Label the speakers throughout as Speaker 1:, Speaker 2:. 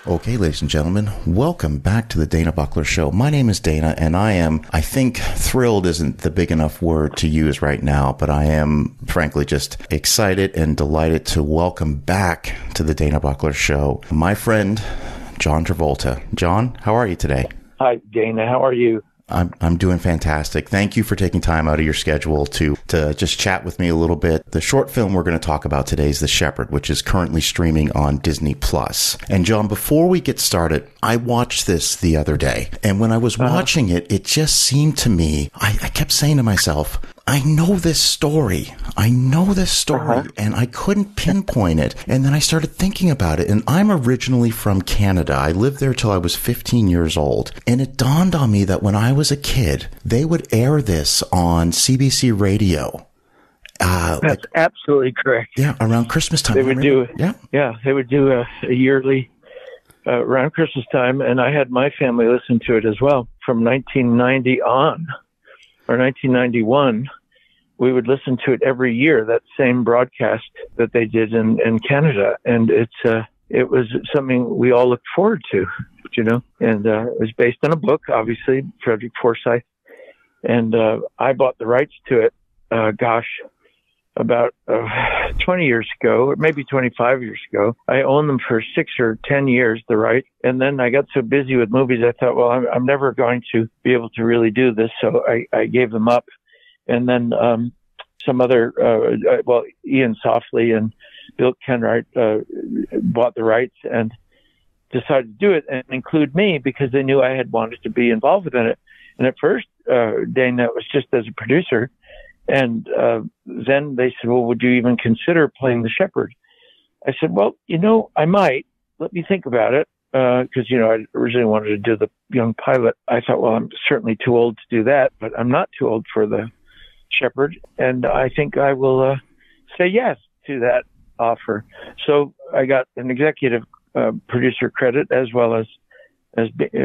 Speaker 1: Okay, ladies and gentlemen, welcome back to the DanaBuckler Show. My name is Dana, and I think thrilled isn't the big enough word to use right now, but I am, frankly, just excited and delighted to welcome back to the DanaBuckler Show my friend, John Travolta. John, how are you today?
Speaker 2: Hi, Dana. How are you?
Speaker 1: I'm doing fantastic. Thank you for taking time out of your schedule to just chat with me a little bit. The short film we're going to talk about today is The Shepherd, which is currently streaming on Disney+. And John, before we get started, I watched this the other day. And when I was watching it, it just seemed to me, I kept saying to myself, I know this story. And I couldn't pinpoint it. And then I started thinking about it. And I'm originally from Canada. I lived there till I was 15 years old. And it dawned on me that when I was a kid, they would air this on CBC radio.
Speaker 2: That's absolutely correct.
Speaker 1: Yeah, around Christmas time.
Speaker 2: They would do a yearly around Christmas time, and I had my family listen to it as well from 1990 on, or 1991. We would listen to it every year, that same broadcast that they did in Canada. And it was something we all looked forward to, you know, and it was based on a book, obviously, Frederick Forsyth. And I bought the rights to it, about 20 years ago, or maybe 25 years ago. I owned them for 6 or 10 years, the right. And then I got so busy with movies, I thought, well, I'm never going to be able to really do this. So I gave them up. And then some other, Ian Softly and Bill Kenwright bought the rights and decided to do it and include me because they knew I had wanted to be involved within it. And at first, Dana, it was just as a producer. And then they said, well, would you even consider playing the shepherd? I said, well, you know, I might. Let me think about it. Because, you know, I originally wanted to do the young pilot. I thought, well, I'm certainly too old to do that, but I'm not too old for the shepherd, and I think I will say yes to that offer. So I got an executive producer credit as well as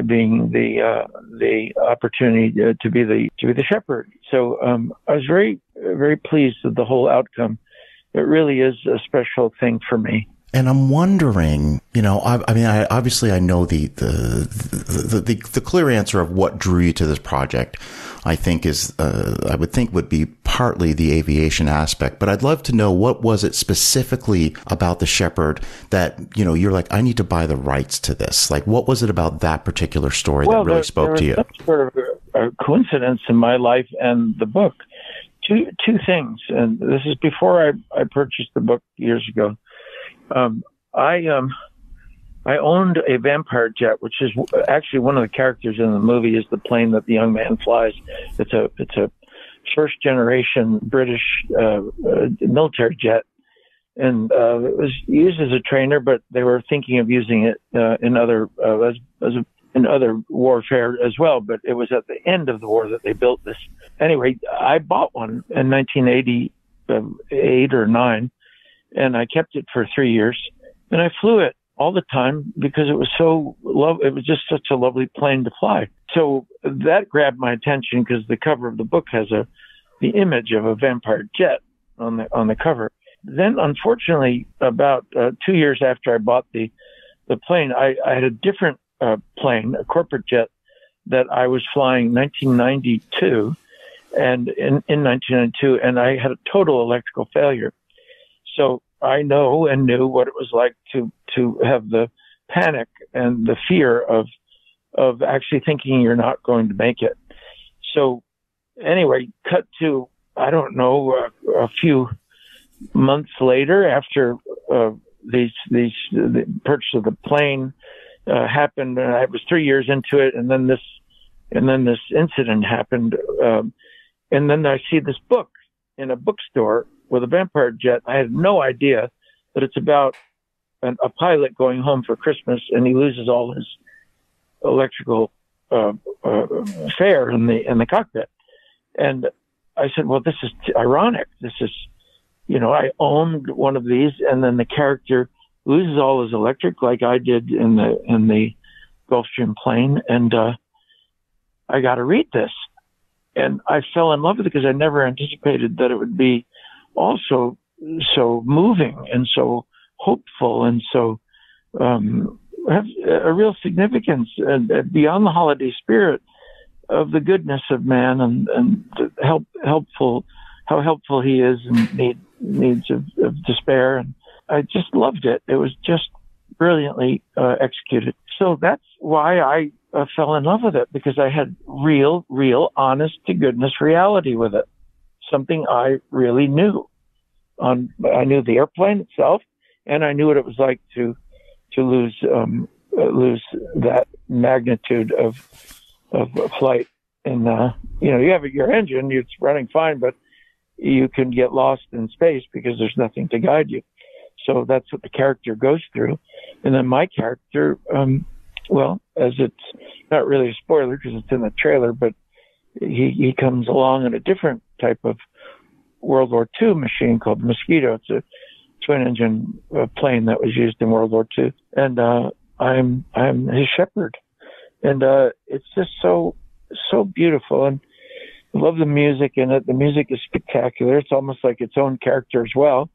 Speaker 2: being the opportunity to be the shepherd. So I was very, very pleased with the whole outcome. It really is a special thing for me.
Speaker 1: And I'm wondering, you know, I obviously I know the clear answer of what drew you to this project. I think I would think would be partly the aviation aspect, but I'd love to know what was it specifically about The Shepherd that, you know, you're like, I need to buy the rights to this. Like, what was it about that particular story that really spoke to you?
Speaker 2: Well, there was some sort of a coincidence in my life and the book. Two things, and this is before I purchased the book years ago. I owned a Vampire jet, which is actually one of the characters in the movie is the plane that the young man flies. It's a first generation British military jet, and it was used as a trainer, but they were thinking of using it in other in other warfare as well. But it was at the end of the war that they built this. Anyway, I bought one in 1988 or 9. And I kept it for 3 years, and I flew it all the time because it was it was just such a lovely plane to fly. So that grabbed my attention because the cover of the book has the image of a vampire jet on the cover. Then, unfortunately, about 2 years after I bought the plane, I had a different plane, a corporate jet that I was flying in 1992, and in 1992, and I had a total electrical failure. So I know and knew what it was like to have the panic and the fear of actually thinking you're not going to make it. So anyway, cut to, I don't know, a few months later after the purchase of the plane happened, and I was 3 years into it, and then this incident happened, and then I see this book in a bookstore with a vampire jet. I had no idea that it's about a pilot going home for Christmas, and he loses all his electrical fare in the cockpit. And I said, well, this is ironic. This is, you know, I owned one of these, and then the character loses all his electric, like I did in the Gulfstream plane, and I got to read this. And I fell in love with it because I never anticipated that it would be also so moving and so hopeful and so have a real significance beyond the holiday spirit of the goodness of man and how helpful he is in needs of despair. And I just loved it. It was just brilliantly executed. So that's why I fell in love with it, because I had real, honest to goodness reality with it. Something I really knew. I knew the airplane itself, and I knew what it was like to lose that magnitude of flight. And you have your engine, it's running fine, but you can get lost in space because there's nothing to guide you. So that's what the character goes through. And then my character, as it's not really a spoiler because it's in the trailer, but he comes along in a different type of World War II machine called the Mosquito. It's a twin-engine plane that was used in World War II, and I'm his shepherd, and it's just so beautiful, and I love the music in it. The music is spectacular. It's almost like its own character as well.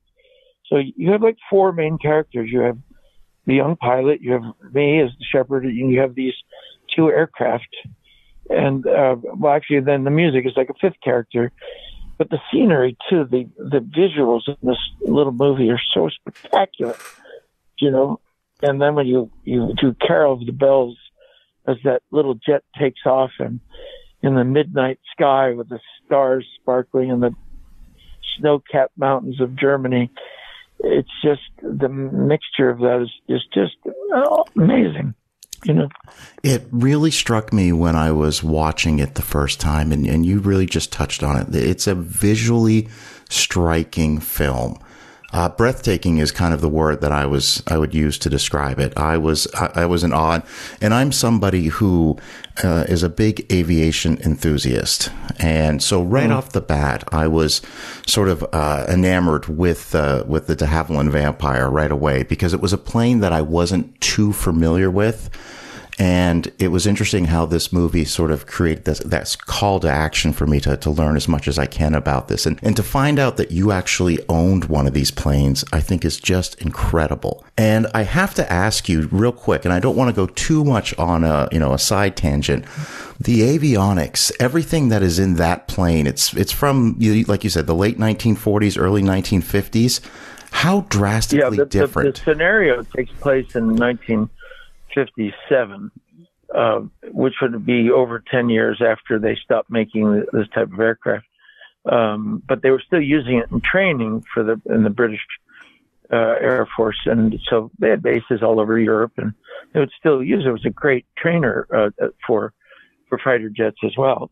Speaker 2: So you have like four main characters. You have the young pilot, you have me as the shepherd, and you have these two aircraft, and actually then the music is like a fifth character. But the scenery too, the visuals in this little movie are so spectacular, And then when you do Carol of the Bells as that little jet takes off and in the midnight sky with the stars sparkling and the snow-capped mountains of Germany, it's just the mixture of that is just amazing.
Speaker 1: It really struck me when I was watching it the first time, and you really just touched on it. It's a visually striking film. Breathtaking is kind of the word that I would use to describe it. I was in awe, and I'm somebody who is a big aviation enthusiast, and so right off the bat, I was sort of enamored with the de Havilland Vampire right away, because it was a plane that I wasn't too familiar with. And it was interesting how this movie sort of created that call to action for me to learn as much as I can about this. And to find out that you actually owned one of these planes, I think is just incredible. And I have to ask you real quick, and I don't want to go too much on a side tangent. The avionics, everything that is in that plane, it's from, like you said, the late 1940s, early 1950s. How drastically different?
Speaker 2: The scenario takes place in 1957, which would be over 10 years after they stopped making this type of aircraft. But they were still using it in training in the British Air Force, and so they had bases all over Europe, and they would still use it. It was a great trainer for fighter jets as well.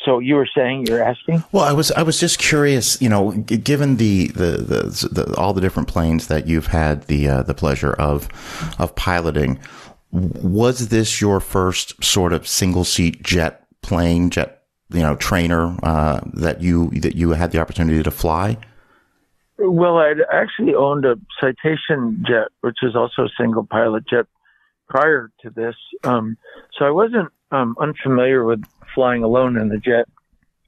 Speaker 2: So you were saying, you're asking?
Speaker 1: Well, I was just curious, given the all the different planes that you've had the pleasure of piloting, was this your first sort of single seat jet trainer that you had the opportunity to fly?
Speaker 2: Well, I'd actually owned a Citation jet, which is also a single pilot jet prior to this. So I wasn't unfamiliar with flying alone in the jet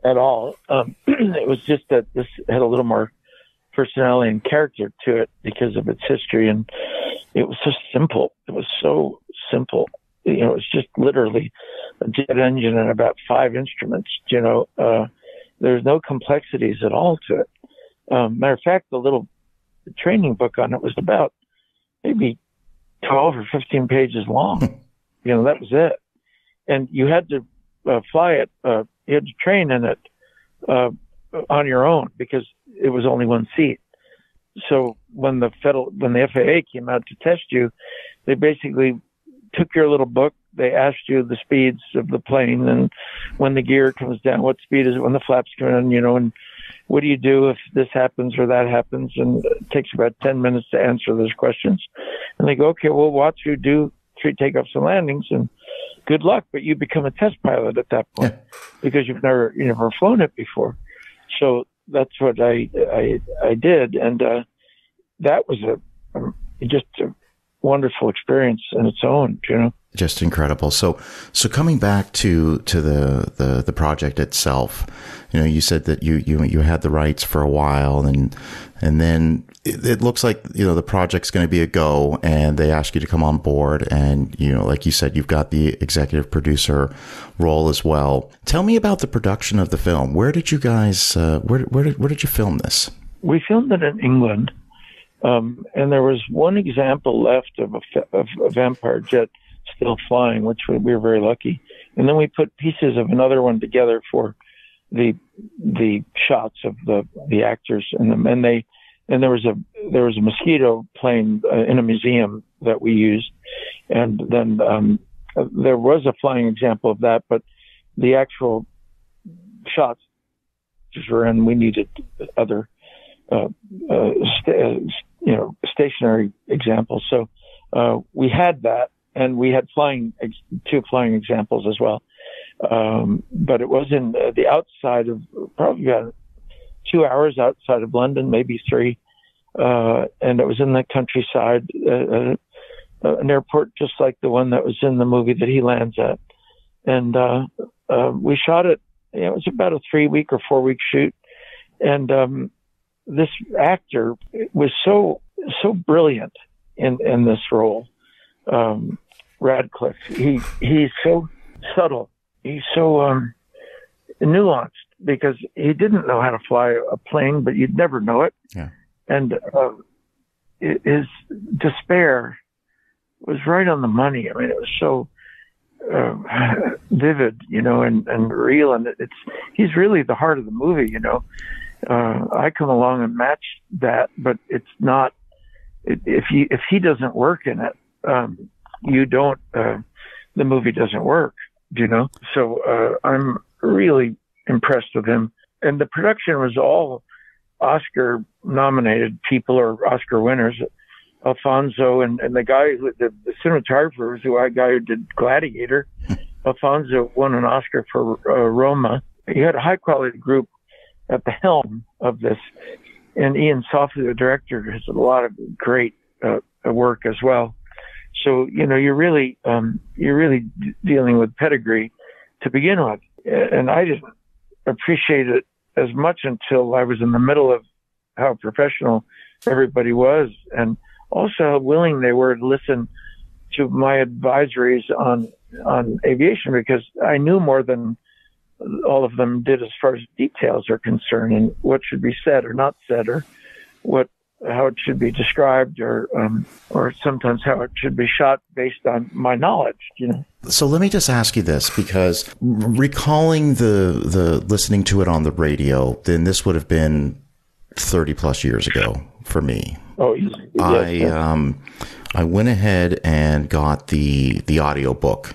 Speaker 2: at all. It was just that this had a little more personality and character to it because of its history, and it was so simple. It was so simple. It was just literally a jet engine and about 5 instruments. There's no complexities at all to it. Matter of fact, the training book on it was about maybe 12 or 15 pages long. That was it. And you had to fly it. You had to train in it on your own because it was only one seat. So when the FAA came out to test you, they basically took your little book. They asked you the speeds of the plane and when the gear comes down, what speed is it when the flaps come in, and what do you do if this happens or that happens? And it takes about 10 minutes to answer those questions. And they go, okay, we'll watch you do 3 takeoffs and landings and good luck, but you become a test pilot at that point because you've never flown it before. So that's what I did. And that was just wonderful experience in its own, you know.
Speaker 1: Just incredible. So coming back to the project itself, you know, you said that you had the rights for a while, and then it looks like, you know, the project's going to be a go, and they ask you to come on board, and, you know, like you said, you've got the executive producer role as well. Tell me about the production of the film. Where did you guys where did you film this? We
Speaker 2: filmed it in England, and there was one example left of a Vampire jet still flying, which we were very lucky. And then we put pieces of another one together for the shots of the actors, and there was a Mosquito plane in a museum that we used, and then there was a flying example of that, but the actual shots were in. We needed other stationary examples, so we had that. And we had two flying examples as well. But it was in the outside of, probably about 2 hours outside of London, maybe 3. And it was in the countryside, an airport just like the one that was in the movie that he lands at. And we shot it. It was about a 3-week or 4-week shoot. And this actor was so brilliant in this role. Radcliffe. He's so subtle. He's so nuanced, because he didn't know how to fly a plane, but you'd never know it.
Speaker 1: Yeah.
Speaker 2: And his despair was right on the money. I mean, it was so vivid, you know, and real. And he's really the heart of the movie, you know. I come along and match that, but it's not. If he doesn't work in it, you don't, the movie doesn't work, you know? So, I'm really impressed with him. And the production was all Oscar nominated people or Oscar winners. Alfonso and the guy, the cinematographer was the guy who did Gladiator. Alfonso won an Oscar for Roma. He had a high quality group at the helm of this. And Ian Softly, the director, has a lot of great work as well. So, you know, you're really dealing with pedigree to begin with. And I didn't appreciate it as much until I was in the middle of how professional everybody was, and also how willing they were to listen to my advisories on aviation, because I knew more than all of them did as far as details are concerned, and what should be said or not said, or how it should be described, or sometimes how it should be shot based on my knowledge, you know.
Speaker 1: So let me just ask you this, because recalling the listening to it on the radio, then this would have been 30 plus years ago for me.
Speaker 2: Oh, yes.
Speaker 1: I went ahead and got the audio book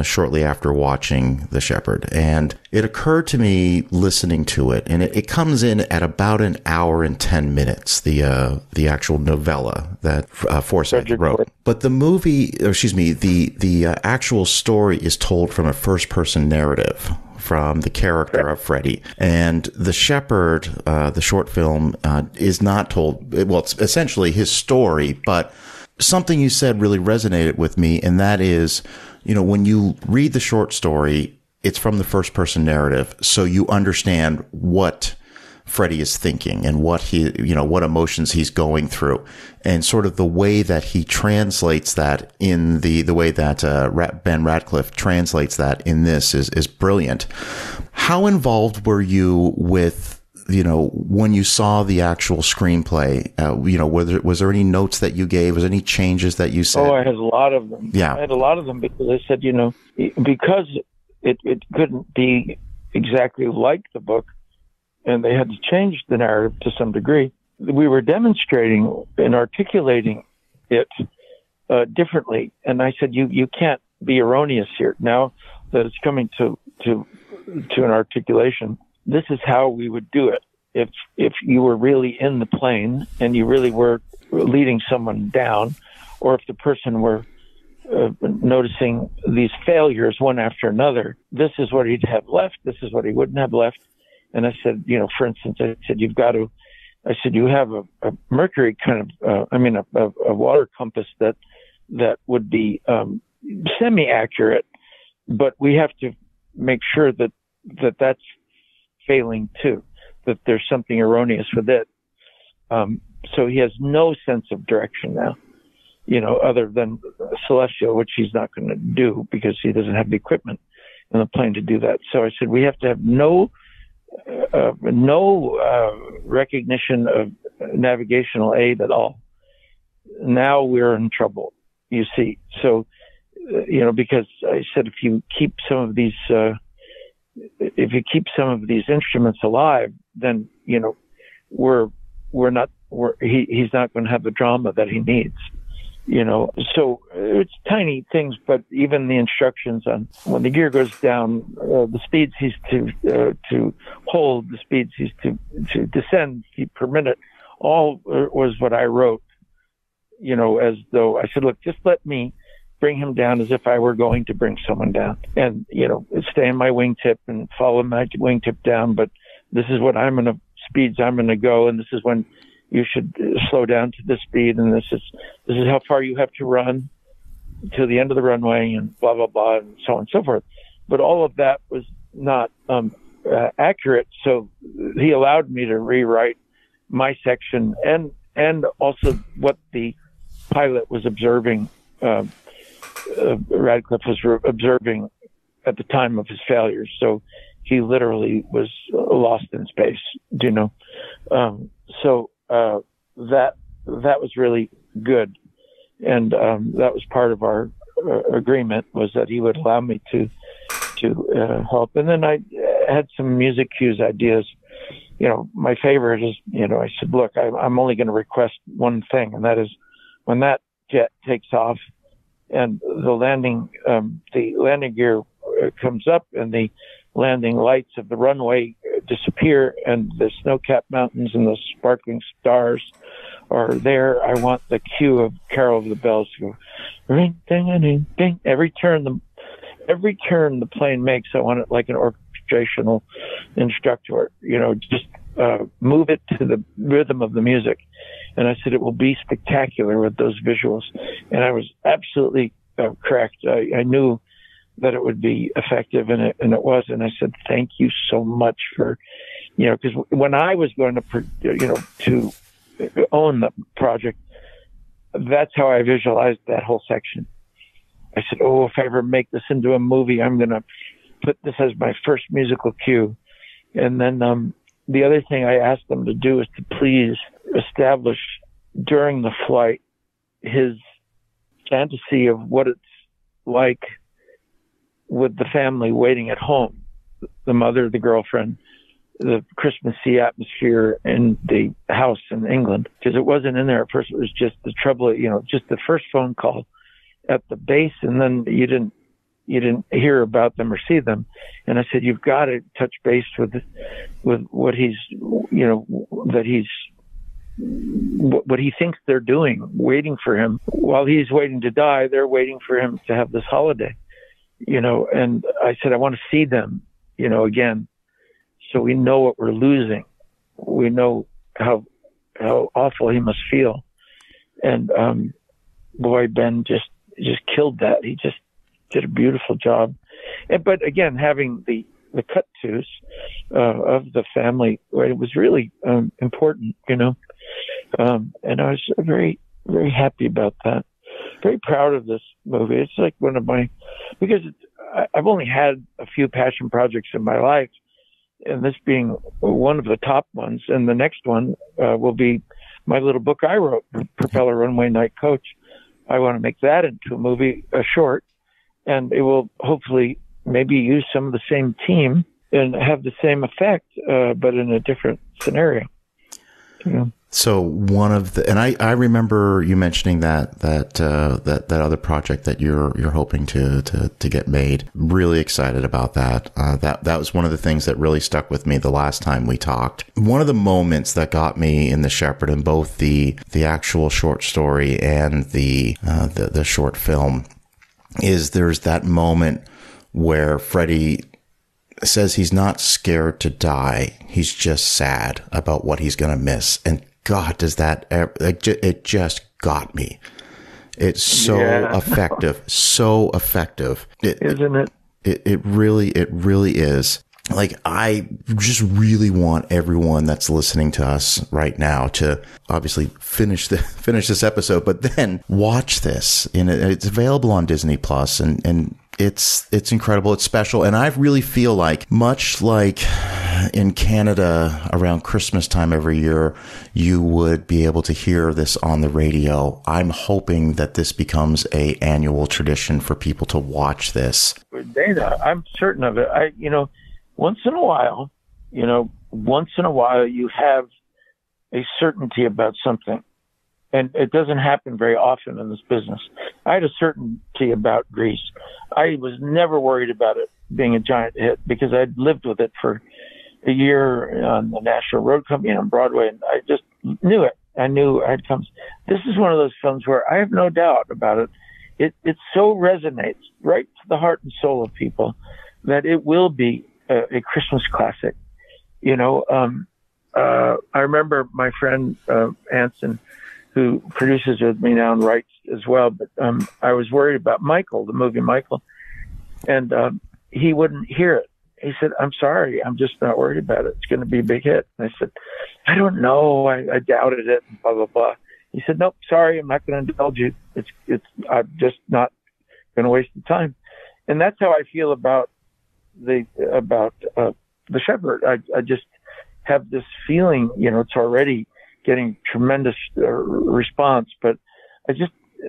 Speaker 1: shortly after watching The Shepherd, and it occurred to me listening to it, and it comes in at about an hour and 10 minutes, the actual novella that Forsythe wrote. But the movie, the actual story is told from a first-person narrative from the character of Freddy. And The Shepherd, the short film, is not told, well, it's essentially his story, but something you said really resonated with me, and that is, you know, when you read the short story, it's from the first person narrative, so you understand what Freddy is thinking and what what emotions he's going through, and sort of the way that he translates that in the way that Ben Radcliffe translates that in this is brilliant. How involved were you with, when you saw the actual screenplay? Was there any notes that you gave? Was there any changes that you said?
Speaker 2: Oh, I had a lot of them.
Speaker 1: Yeah.
Speaker 2: I had a lot of them because I said, because it couldn't be exactly like the book, and they had to change the narrative to some degree. We were demonstrating and articulating it differently. And I said, you can't be erroneous here. Now that it's coming to an articulation, this is how we would do it. If you were really in the plane and you really were leading someone down, or if the person were noticing these failures one after another, this is what he'd have left. This is what he wouldn't have left. And I said, for instance, I said, you have a mercury kind of, a water compass that that would be semi-accurate, but we have to make sure that that's failing too, that there's something erroneous with it. So he has no sense of direction now, other than celestial, which he's not going to do because he doesn't have the equipment in the plane to do that. So I said, we have to have no recognition of navigational aid at all. Now we're in trouble, you see. So, because I said, if you keep some of these instruments alive, then, he's not going to have the drama that he needs. So it's tiny things, but even the instructions on when the gear goes down, the speeds he's to hold, the speeds he's to descend feet per minute, all was what I wrote, as though I said, look, just let me bring him down as if I were going to bring someone down, and, stay in my wingtip and follow my wingtip down. But this is what speeds I'm going to go. And this is when you should slow down to this speed, and this is how far you have to run to the end of the runway, and blah, blah, blah, and so on and so forth. But all of that was not accurate, so he allowed me to rewrite my section and also what the pilot was observing, Radcliffe was observing at the time of his failures. So he literally was lost in space, that was really good. And that was part of our agreement, was that he would allow me to help. And then I had some music cues ideas. My favorite is, I said, look, I'm only going to request one thing, and that is when that jet takes off and the landing gear comes up and the landing lights of the runway disappear and the snow-capped mountains and the sparkling stars are there, I want the cue of Carol of the Bells to go ring, ding, ding, ding. Every turn the plane makes, I want it like an orchestrational instructor, just move it to the rhythm of the music. And I said, it will be spectacular with those visuals. And I was absolutely correct. I knew that it would be effective, and it was. And I said, thank you so much for, because when I was going to own the project, that's how I visualized that whole section. I said, if I ever make this into a movie, I'm going to put this as my first musical cue. And then the other thing I asked them to do is to please establish during the flight his fantasy of what it's like with the family waiting at home, the mother, the girlfriend, the Christmassy atmosphere in the house in England. Because it wasn't in there at first. It was just the trouble, just the first phone call at the base, and then you didn't hear about them or see them. And I said, you've got to touch base with what he's, what he thinks they're doing, waiting for him. While he's waiting to die, they're waiting for him to have this holiday, and I said, I want to see them, again, so we know what we're losing. We know how awful he must feel. And, boy, Ben just killed that. He just did a beautiful job. But again, having the cut-tos of the family, it was really important, and I was very, very happy about that. Very proud of this movie. It's like one of my, because I've only had a few passion projects in my life, and this being one of the top ones. And the next one will be my little book I wrote, Propeller Runway Night Coach. I want to make that into a movie, a short, and it will hopefully maybe use some of the same team and have the same effect, but in a different scenario.
Speaker 1: So one of the, and I remember you mentioning that other project that you're hoping to get made. Really excited about that. That was one of the things that really stuck with me the last time we talked. One of the moments that got me in The Shepherd, in both the actual short story and the short film, is there's that moment where Freddie says he's not scared to die. He's just sad about what he's going to miss. And God, does that, it just got me. It's so effective, so effective.
Speaker 2: Isn't it?
Speaker 1: It really is. Like, I just really want everyone that's listening to us right now to obviously finish this episode, but then watch this. And it's available on Disney Plus, and it's incredible. It's special. And I really feel like, much like in Canada around Christmas time every year, you would be able to hear this on the radio. I'm hoping that this becomes a annual tradition for people to watch this.
Speaker 2: Dana, I'm certain of it. Once in a while, you have a certainty about something. And it doesn't happen very often in this business. I had a certainty about Grease. I was never worried about it being a giant hit because I'd lived with it for a year on the National Road Company on Broadway, and I just knew it. I knew I'd come. This is one of those films where I have no doubt about it. It so resonates right to the heart and soul of people that it will be a Christmas classic. I remember my friend Anson, who produces with me now and writes as well, but I was worried about Michael, the movie Michael, and he wouldn't hear it. He said, "I'm sorry, I'm just not worried about it. It's going to be a big hit." And I said, "I don't know. I doubted it, blah, blah, blah." He said, "Nope, sorry, I'm not going to indulge you. I'm just not going to waste the time." And that's how I feel about the Shepherd. I just have this feeling, it's already getting tremendous response, but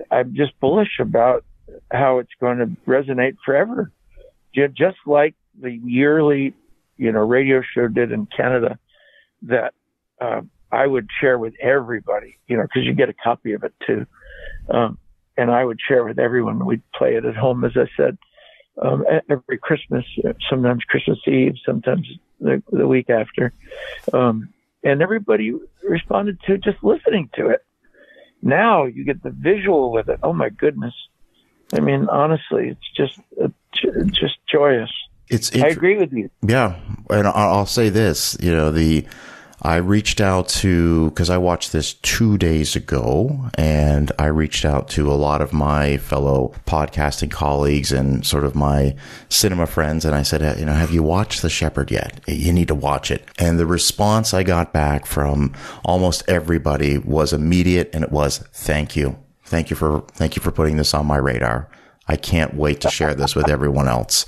Speaker 2: I'm just bullish about how it's going to resonate forever. Just like the yearly, radio show did in Canada that I would share with everybody, because you get a copy of it too. And I would share with everyone. We'd play it at home, as I said. Every Christmas, sometimes Christmas Eve, sometimes the week after. And everybody responded to just listening to it. Now you get the visual with it. Oh my goodness. I mean, honestly, it's just joyous. I agree with you.
Speaker 1: Yeah. And I'll say this, I reached out to, because I watched this 2 days ago, and I reached out to a lot of my fellow podcasting colleagues and sort of my cinema friends, and I said, have you watched The Shepherd yet? You need to watch it. And the response I got back from almost everybody was immediate, and it was, thank you. Thank you for putting this on my radar. I can't wait to share this with everyone else.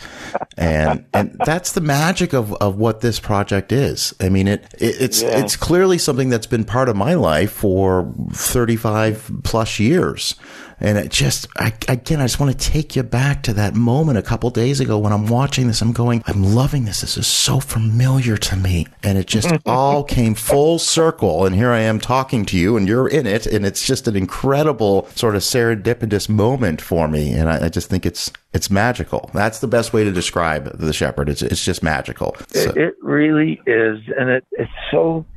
Speaker 1: And that's the magic of what this project is. I mean, it's clearly something that's been part of my life for 35 plus years. And it just, I just want to take you back to that moment a couple days ago when I'm watching this. I'm going, I'm loving this. This is so familiar to me. And it just all came full circle. And here I am talking to you, and you're in it. And it's just an incredible sort of serendipitous moment for me. And I just think it's magical. That's the best way to describe The Shepherd. It's just magical. So.
Speaker 2: It really is. And it's so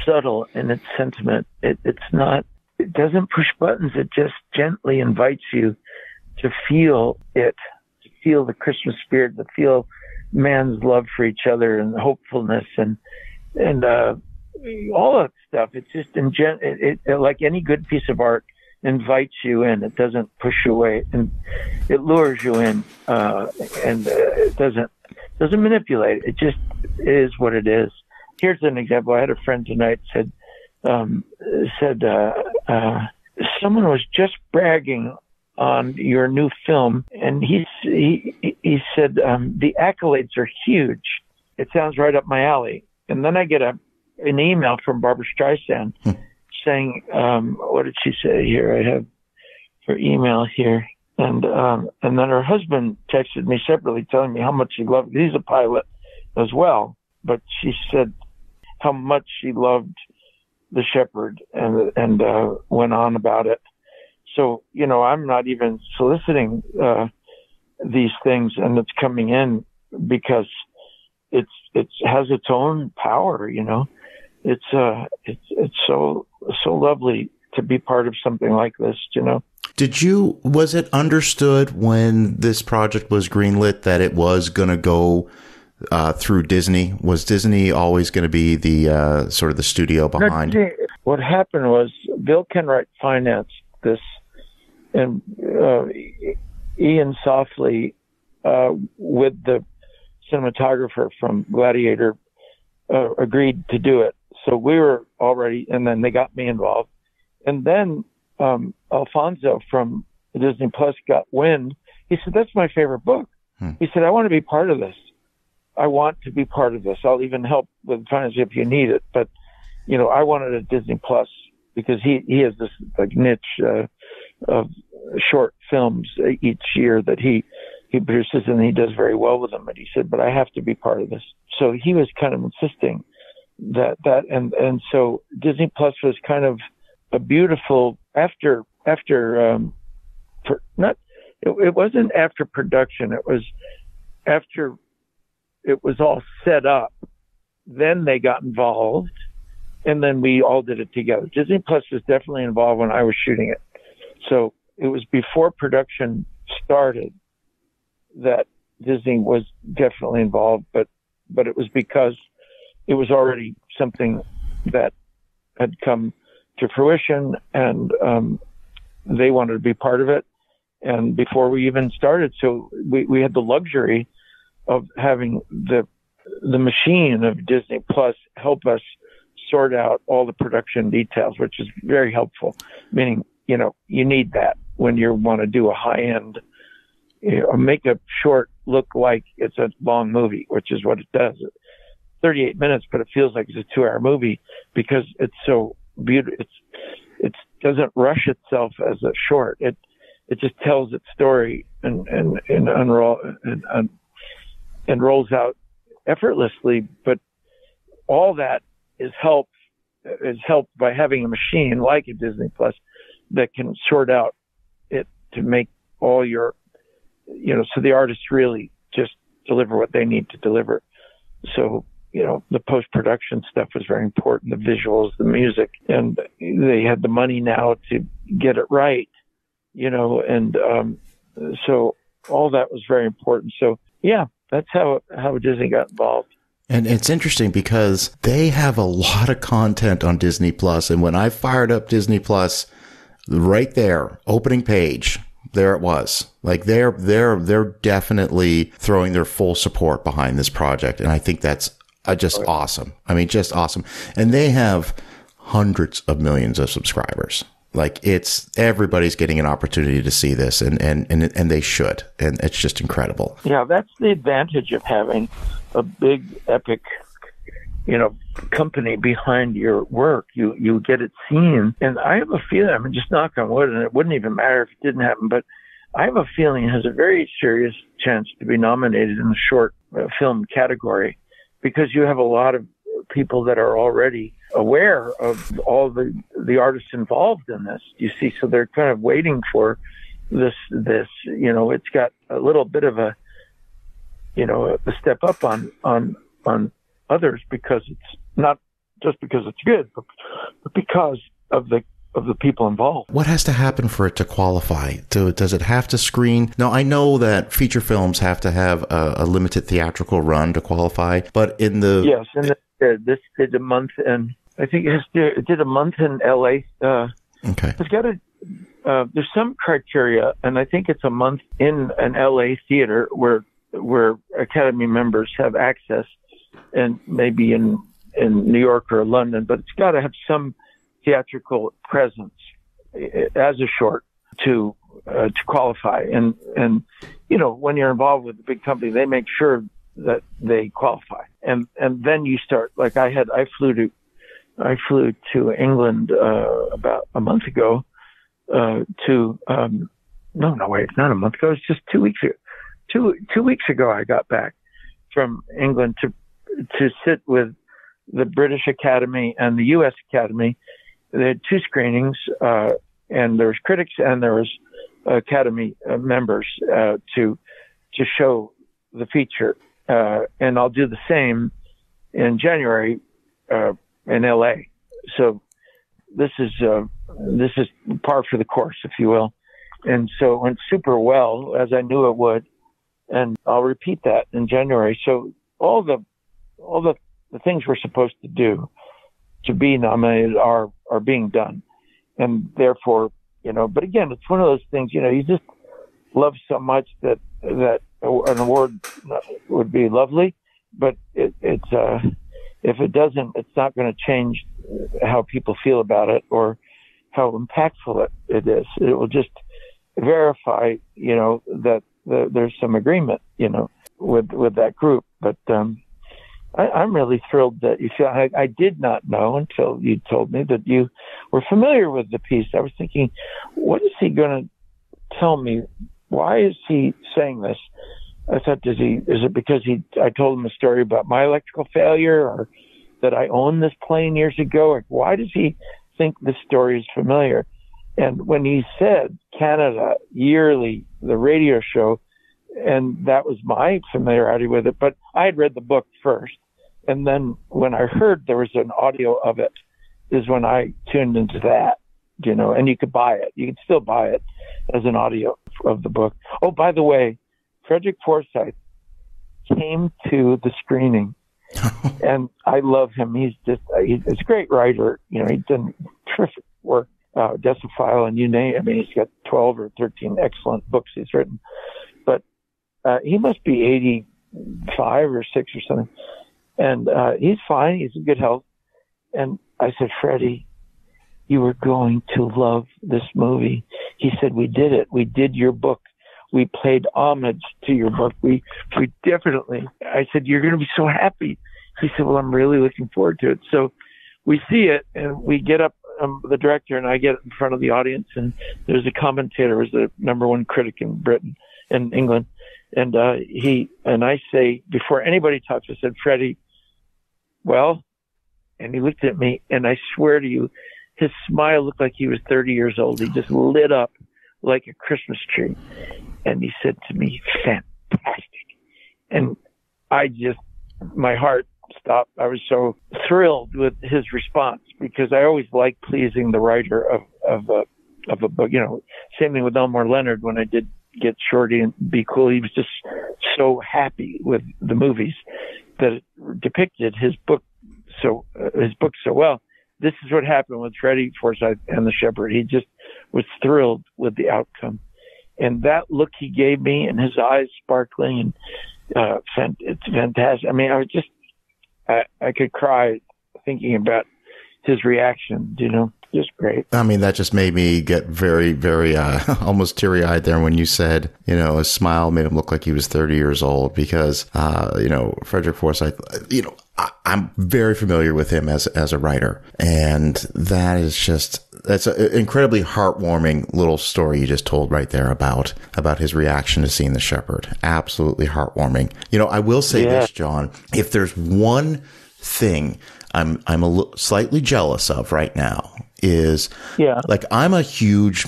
Speaker 2: subtle in its sentiment. It doesn't push buttons. It just gently invites you to feel it, to feel the Christmas spirit, to feel man's love for each other and hopefulness and all that stuff. It's just it like any good piece of art, invites you in. It doesn't push you away, and it lures you in, and it doesn't manipulate. It just is what it is. Here's an example. I had a friend tonight said someone was just bragging on your new film, and he said the accolades are huge. It sounds right up my alley. And then I get an email from Barbara Streisand saying, what did she say here? I have her email here. And then her husband texted me separately telling me how much he loved. He's a pilot as well, but she said how much she loved The Shepherd and went on about it. So, I'm not even soliciting these things, and it's coming in because it has its own power, It's so lovely to be part of something like this, Was it understood when this project was greenlit that it was going to go through Disney? Was Disney always going to be the sort of the studio behind? What happened was Bill Kenwright financed this and Ian Softly, with the cinematographer from Gladiator, agreed to do it. So we were already, and then they got me involved. And then Alfonso from Disney Plus got wind. He said, "That's my favorite book." He said, "I want to be part of this. I want to be part of this. I'll even help with finance if you need it. But, I wanted a Disney Plus because he has this niche of short films each year that he produces, and he does very well with them." And he said, "But I have to be part of this." So he was kind of insisting and so Disney Plus was kind of a beautiful it wasn't after production. It was after it was all set up. Then they got involved, and then we all did it together. Disney Plus was definitely involved when I was shooting it. So it was before production started that Disney was definitely involved, but it was because it was already something that had come to fruition, and they wanted to be part of it. And before we even started, so we had the luxury of having the machine of Disney Plus help us sort out all the production details, which is very helpful. Meaning, you need that when you want to do a high-end, make a short look like it's a long movie, which is what it does. 38 minutes, but it feels like it's a 2-hour movie because it's so beautiful. It doesn't rush itself as a short. It just tells its story and rolls out effortlessly. But all that is helped by having a machine like a Disney Plus that can sort out it to make all your, so the artists really just deliver what they need to deliver. So, the post-production stuff was very important, the visuals, the music, and they had the money now to get it right, and so all that was very important. So, yeah, that's how Disney got involved.
Speaker 1: And it's interesting because they have a lot of content on Disney Plus, and when I fired up Disney Plus, right there, opening page, there it was. Like they're definitely throwing their full support behind this project, and I think that's just awesome. I mean, just awesome. And they have hundreds of millions of subscribers. Like everybody's getting an opportunity to see this, and they should. And it's just incredible.
Speaker 2: Yeah, that's the advantage of having a big, epic, company behind your work. You get it seen. And I have a feeling, just knock on wood, and it wouldn't even matter if it didn't happen, but I have a feeling it has a very serious chance to be nominated in the short film category, because you have a lot of people that are already aware of all the artists involved in this. You see, so they're kind of waiting for this, it's got a little bit of a step up on others, because it's not just because it's good, but because of the people involved.
Speaker 1: What has to happen for it to qualify? Does it have to screen? Now, I know that feature films have to have a limited theatrical run to qualify, but in the...
Speaker 2: Yes, and this did a month, and I think it did a month in L.A.
Speaker 1: Okay.
Speaker 2: It's got there's some criteria, and I think it's a month in an L.A. theater where Academy members have access, and maybe in New York or London, but it's got to have some theatrical presence as a short to qualify. And when you're involved with a big company, they make sure that they qualify. And then you start, like I flew to England about a month ago wait, not a month ago. It's just 2 weeks ago. 2 weeks ago, I got back from England to sit with the British Academy and the U.S. Academy. They had two screenings, and there was critics and there was Academy members to show the feature. And I'll do the same in January in L.A. So this is par for the course, if you will. And so it went super well, as I knew it would. And I'll repeat that in January. So all the things we're supposed to do to be nominated are being done. And therefore, But again, it's one of those things, you just love so much that an award would be lovely, but it's if it doesn't, it's not going to change how people feel about it or how impactful it is. It will just verify, that there's some agreement, with that group. But I'm really thrilled that you feel. I did not know until you told me that you were familiar with the piece. I was thinking, what is he going to tell me? Why is he saying this? I thought, is it because I told him a story about my electrical failure, or that I owned this plane years ago? Or why does he think this story is familiar? And when he said Canada Yearly, the radio show, and that was my familiarity with it, but I had read the book first. And then when I heard there was an audio of it is when I tuned into that, and you could buy it. You could still buy it as an audio of the book. Oh, by the way, Frederick Forsyth came to the screening, and I love him. He's a great writer. He's done terrific work, Decipheile, and you name it. I mean, he's got 12 or 13 excellent books he's written. But he must be 85 or 6 or something. And he's fine. He's in good health. And I said, Freddie, you were going to love this movie. He said, we did it. We did your book. We paid homage to your book. We definitely. I said, you're going to be so happy. He said, well, I'm really looking forward to it. So we see it, and we get up, the director and I get in front of the audience, and there's a commentator, who's the #1 critic in England. And I say, before anybody talks, I said, Freddie, well, and he looked at me, and I swear to you, his smile looked like he was 30 years old. He just lit up like a Christmas tree. And he said to me, fantastic. And my heart stopped. I was so thrilled with his response, because I always like pleasing the writer of a book. Same thing with Elmore Leonard when I did Get Shorty and Be Cool. He was just so happy with the movies that it depicted his book so well. This is what happened with Freddie Forsyth and The Shepherd. He just was thrilled with the outcome. And that look he gave me, and his eyes sparkling, and it's fantastic. I mean, I could cry thinking about his reaction, just great.
Speaker 1: I mean, that just made me get very, very, almost teary-eyed there when you said, his smile made him look like he was 30 years old, because, Frederick Forsyth, I'm very familiar with him as a writer. And that's an incredibly heartwarming little story you just told right there about his reaction to seeing The Shepherd. Absolutely heartwarming. I will say this, John, if there's one thing I'm slightly jealous of right now is, like, I'm a huge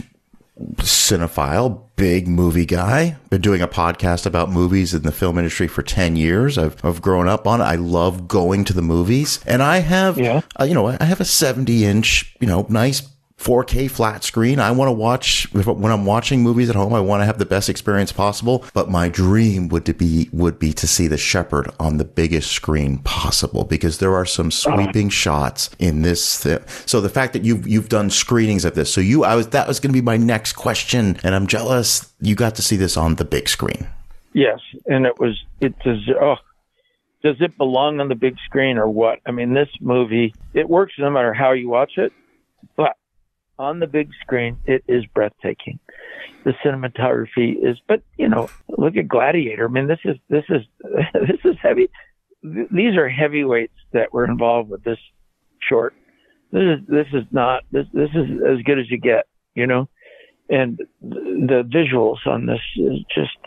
Speaker 1: cinephile, big movie guy. Been doing a podcast about movies in the film industry for 10 years. I've grown up on it. I love going to the movies, and I have, I have a 70-inch, nice 4K flat screen. I want to watch, when I'm watching movies at home, I want to have the best experience possible. But my dream would be to see The Shepherd on the biggest screen possible, because there are some sweeping shots in this. So the fact that you've done screenings of this, that was going to be my next question, and I'm jealous you got to see this on the big screen.
Speaker 2: Yes, and does it belong on the big screen or what? I mean, this movie, it works no matter how you watch it, but on the big screen, it is breathtaking. The cinematography is, but look at Gladiator. I mean, this is heavy. These are heavyweights that were involved with this short. This is as good as you get, and the visuals on this is just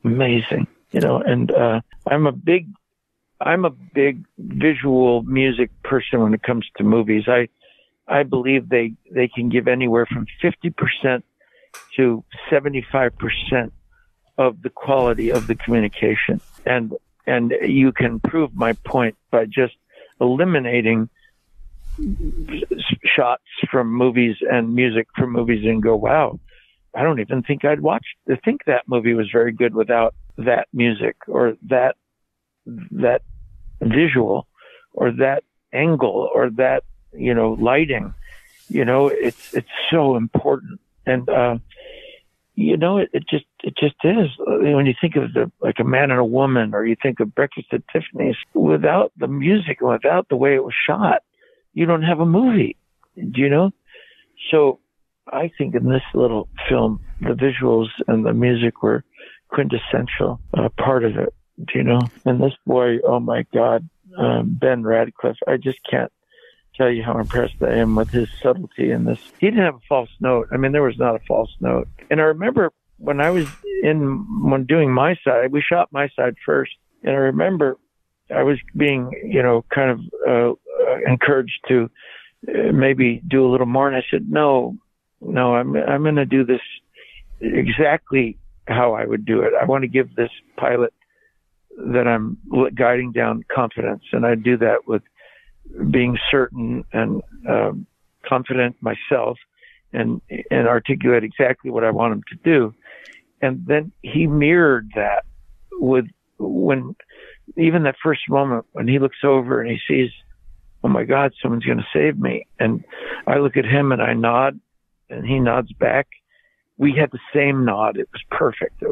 Speaker 2: amazing, and I'm a big visual music person when it comes to movies. I believe they can give anywhere from 50% to 75% of the quality of the communication. And you can prove my point by just eliminating shots from movies and music from movies and go, wow, I don't even think I'd think that movie was very good without that music or that visual or that angle or that, lighting, it's so important. And, it just is. When you think of like A Man and a Woman, or you think of Breakfast at Tiffany's, without the music, without the way it was shot, you don't have a movie, So I think in this little film, the visuals and the music were quintessential part of it, And this boy, oh my God, Ben Radcliffe, I just can't tell you how impressed I am with his subtlety in this. He didn't have a false note. I mean, there was not a false note. And I remember when I was when doing my side, we shot my side first. And I remember I was being, kind of encouraged to maybe do a little more. And I said, no, I'm going to do this exactly how I would do it. I want to give this pilot that I'm guiding down confidence. And I do that with being certain and confident myself and articulate exactly what I want him to do. And then he mirrored that when even that first moment when he looks over and he sees, oh my God, someone's going to save me. And I look at him and I nod and he nods back. We had the same nod. It was perfect. It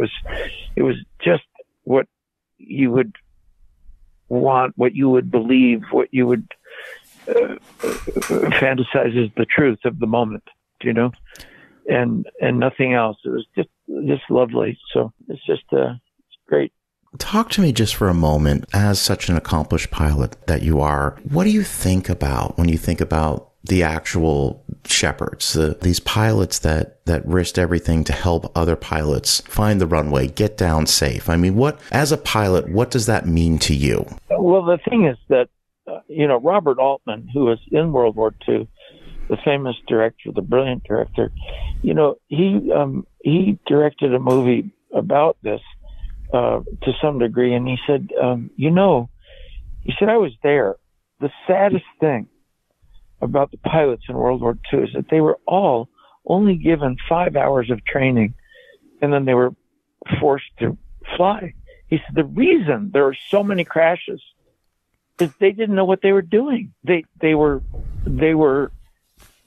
Speaker 2: was just what you would want, what you would believe, what you would fantasize is the truth of the moment, and nothing else. It was just lovely. So it's great.
Speaker 1: Talk to me just for a moment, as such an accomplished pilot that you are. What do you think about when you think about the actual shepherds, these pilots that risked everything to help other pilots find the runway, get down safe? I mean, as a pilot, what does that mean to you?
Speaker 2: Well, the thing is that, Robert Altman, who was in World War II, the famous director, the brilliant director, he directed a movie about this to some degree. And he said, I was there. The saddest thing about the pilots in World War II is that they were all only given 5 hours of training, and then they were forced to fly. He said the reason there are so many crashes is they didn't know what they were doing. They were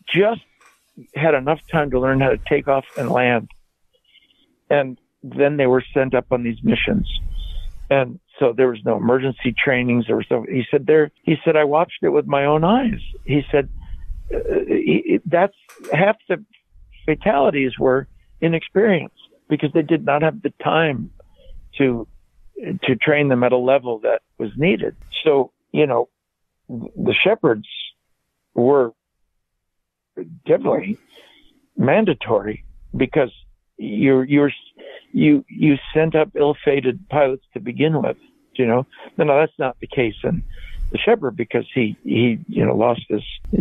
Speaker 2: just had enough time to learn how to take off and land, and then they were sent up on these missions. And so there was no emergency trainings. He said, I watched it with my own eyes. He said, that's half the fatalities were inexperience because they did not have the time to train them at a level that was needed. So, the shepherds were definitely mandatory because you sent up ill-fated pilots to begin with, No, that's not the case in the Shepherd because he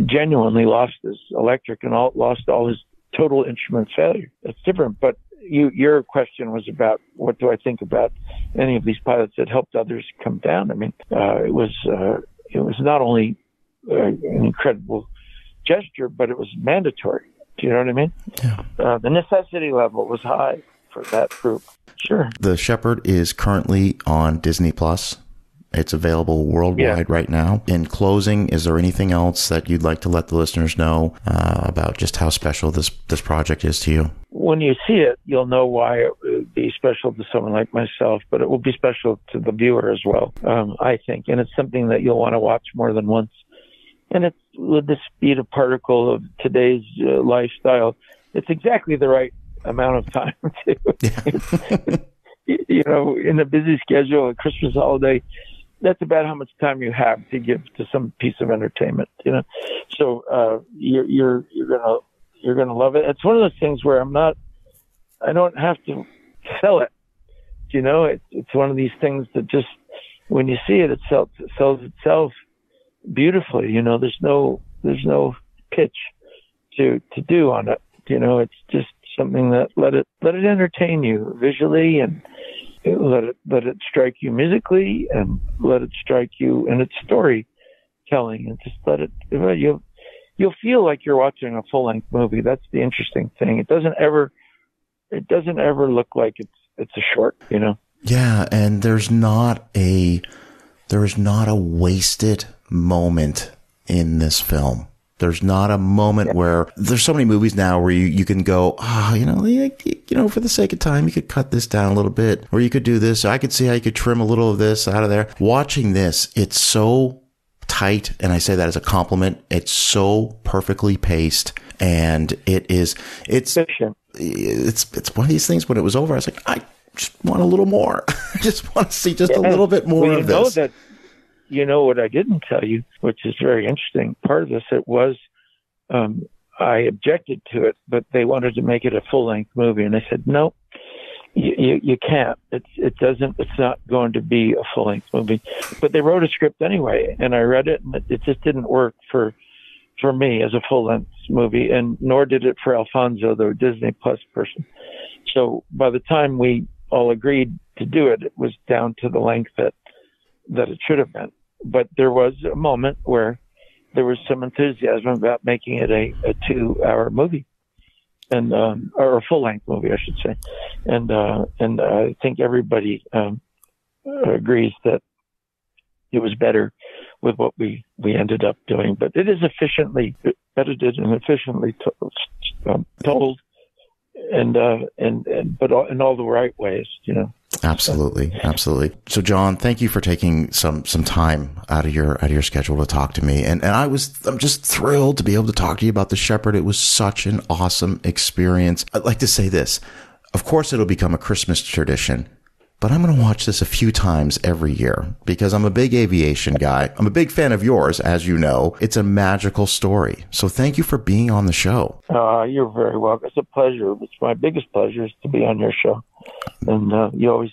Speaker 2: genuinely lost his electric and lost all his total instrument failure. That's different. But your question was about what do I think about any of these pilots that helped others come down? I mean, it was not only an incredible gesture, but it was mandatory. Do you know what I mean? Yeah. The necessity level was high for that group. Sure.
Speaker 1: The Shepherd is currently on Disney Plus. It's available worldwide right now. In closing, is there anything else that you'd like to let the listeners know about just how special this project is to you?
Speaker 2: When you see it, you'll know why it would be special to someone like myself, but it will be special to the viewer as well, I think. And it's something that you'll want to watch more than once. And it's with the speed of particle of today's lifestyle, it's exactly the right amount of time to, in a busy schedule, a Christmas holiday, that's about how much time you have to give to some piece of entertainment, So you're gonna love it. It's one of those things where I don't have to sell it. It's one of these things that just when you see it, it sells itself beautifully. There's no pitch to do on it. It's just something that let it entertain you visually and let it strike you musically and let it strike you in its storytelling and just let it. You'll feel like you're watching a full-length movie. That's the interesting thing. It doesn't ever look like it's a short.
Speaker 1: Yeah, and there's not a wasted moment in this film. There's not a moment where there's so many movies now where you can go, for the sake of time, you could cut this down a little bit, or you could do this. I could see how you could trim a little of this out of there. Watching this, it's so tight, and I say that as a compliment. It's so perfectly paced, and it's one of these things. When it was over, I was like, I just want a little more. I just want to see just a little bit more of this.
Speaker 2: You know what I didn't tell you, which is very interesting. Part of this, it was, I objected to it, but they wanted to make it a full-length movie, and I said, no, you can't. It's not going to be a full-length movie. But they wrote a script anyway, and I read it, and it just didn't work for me as a full-length movie, and nor did it for Alfonso, the Disney Plus person. So by the time we all agreed to do it, it was down to the length that it should have been. But there was a moment where there was some enthusiasm about making it a 2-hour movie, and or a full-length movie, I should say. And I think everybody agrees that it was better with what we ended up doing. But it is efficiently edited and efficiently told, but in all the right ways,
Speaker 1: Absolutely. So, John, thank you for taking some time out of your schedule to talk to me. And I'm just thrilled to be able to talk to you about The Shepherd. It was such an awesome experience. I'd like to say this. Of course, it'll become a Christmas tradition, but I'm going to watch this a few times every year because I'm a big aviation guy. I'm a big fan of yours, as you know. It's a magical story. So thank you for being on the show.
Speaker 2: You're very welcome. It's a pleasure. It's my biggest pleasure is to be on your show. And you always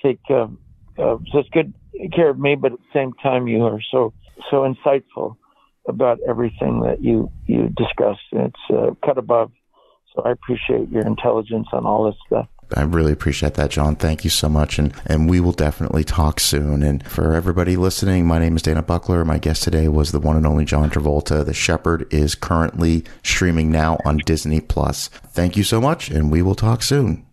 Speaker 2: take such good care of me, but at the same time, you are so insightful about everything that you discuss. It's cut above. So I appreciate your intelligence on all this stuff.
Speaker 1: I really appreciate that, John. Thank you so much. And we will definitely talk soon. And for everybody listening, my name is DanaBuckler. My guest today was the one and only John Travolta. The Shepherd is currently streaming now on Disney Plus. Thank you so much, and we will talk soon.